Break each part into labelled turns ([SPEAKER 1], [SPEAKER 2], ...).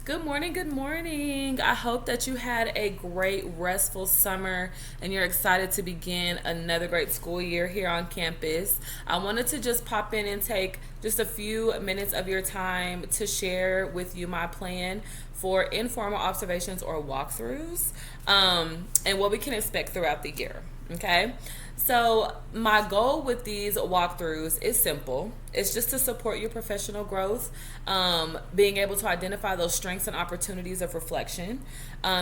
[SPEAKER 1] Good morning, good morning. I hope that you had a great, restful summer and you're excited to begin another great school year here on campus. I wanted to just pop in and take just a few minutes of your time to share with you my plan for informal observations or walkthroughs and what we can expect throughout the year. Okay. So, my goal with these walkthroughs is simple. It's just to support your professional growth, being able to identify those strengths and opportunities of reflection,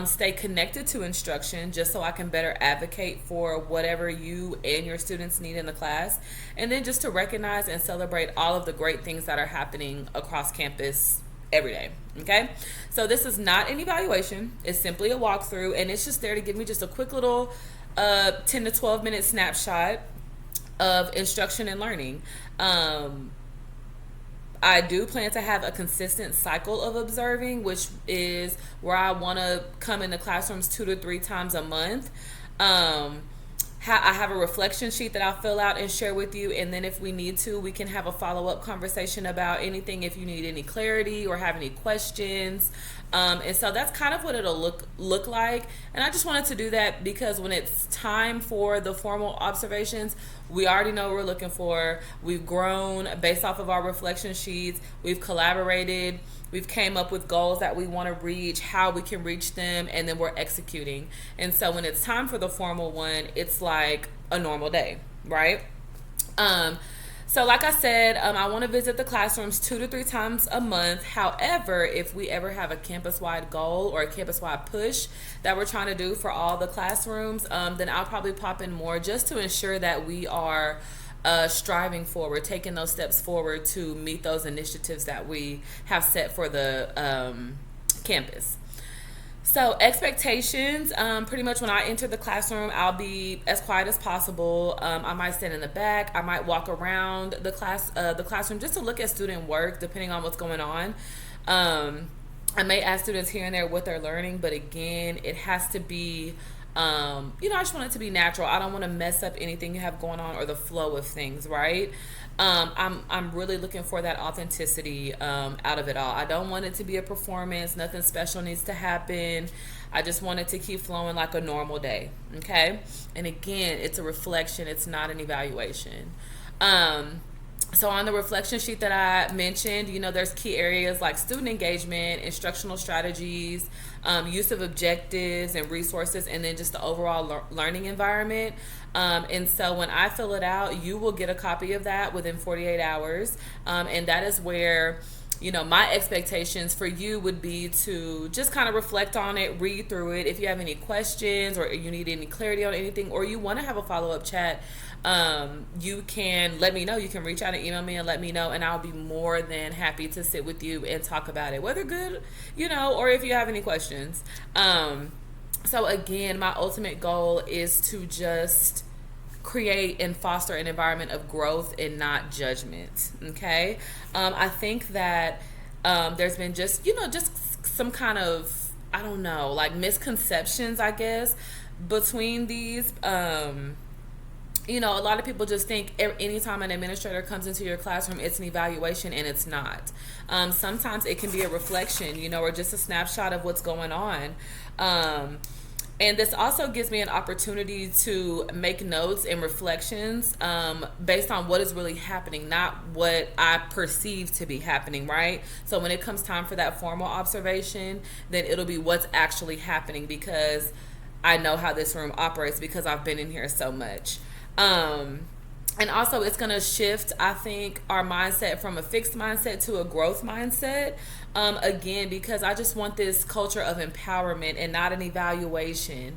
[SPEAKER 1] stay connected to instruction just so I can better advocate for whatever you and your students need in the class, and then just to recognize and celebrate all of the great things that are happening across campus every day. Okay, so this is not an evaluation, it's simply a walkthrough, and it's just there to give me just a quick little 10 to 12 minute snapshot of instruction and learning. I do plan to have a consistent cycle of observing, which is where I want to come into classrooms 2 to 3 times a month. I have a reflection sheet that I'll fill out and share with you, and then if we need to, we can have a follow-up conversation about anything if you need any clarity or have any questions. And so that's kind of what it'll look like. And I just wanted to do that because when it's time for the formal observations, we already know what we're looking for. We've grown based off of our reflection sheets. We've collaborated. We've came up with goals that we want to reach, how we can reach them, and then we're executing. And so when it's time for the formal one, it's like a normal day, right? So like I said, I want to visit the classrooms 2 to 3 times a month. However, if we ever have a campus-wide goal or a campus-wide push that we're trying to do for all the classrooms, then I'll probably pop in more just to ensure that we are striving forward, taking those steps forward to meet those initiatives that we have set for the campus. So expectations, pretty much when I enter the classroom, I'll be as quiet as possible. I might stand in the back. I might walk around the classroom just to look at student work, depending on what's going on. I may ask students here and there what they're learning, but again, it has to be, I just want it to be natural. I don't want to mess up anything you have going on or the flow of things, right? I'm really looking for that authenticity out of it all. I don't want it to be a performance. Nothing special needs to happen. I just want it to keep flowing like a normal day. Okay. And again, it's a reflection. It's not an evaluation. So on the reflection sheet that I mentioned, there's key areas like student engagement, instructional strategies, use of objectives and resources, and then just the overall learning environment. And so when I fill it out, you will get a copy of that within 48 hours. And that is where, my expectations for you would be to just kind of reflect on it, read through it. If you have any questions or you need any clarity on anything, or you want to have a follow-up chat, you can let me know. You can reach out and email me and let me know, and I'll be more than happy to sit with you and talk about it, whether good, or if you have any questions. So again, my ultimate goal is to just create and foster an environment of growth and not judgment. Okay. I think that there's been just some kind of, I don't know, like misconceptions, I guess, between these. A lot of people just think anytime an administrator comes into your classroom, it's an evaluation, and it's not. Sometimes it can be a reflection, or just a snapshot of what's going on. And this also gives me an opportunity to make notes and reflections based on what is really happening, not what I perceive to be happening, right? So when it comes time for that formal observation, then it'll be what's actually happening, because I know how this room operates because I've been in here so much. And also it's going to shift, I think, our mindset from a fixed mindset to a growth mindset. Again, because I just want this culture of empowerment and not an evaluation.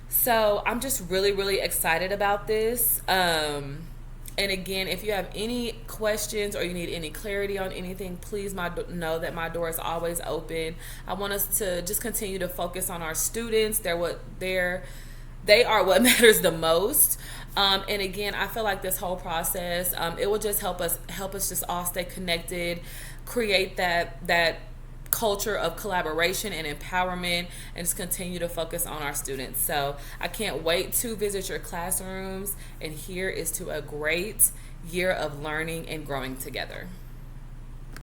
[SPEAKER 1] So I'm just really, really excited about this. And again, if you have any questions or you need any clarity on anything, please know that my door is always open. I want us to just continue to focus on our students. They are what matters the most. And again, I feel like this whole process, it will just help us just all stay connected, create that culture of collaboration and empowerment, and just continue to focus on our students. So I can't wait to visit your classrooms, and here is to a great year of learning and growing together.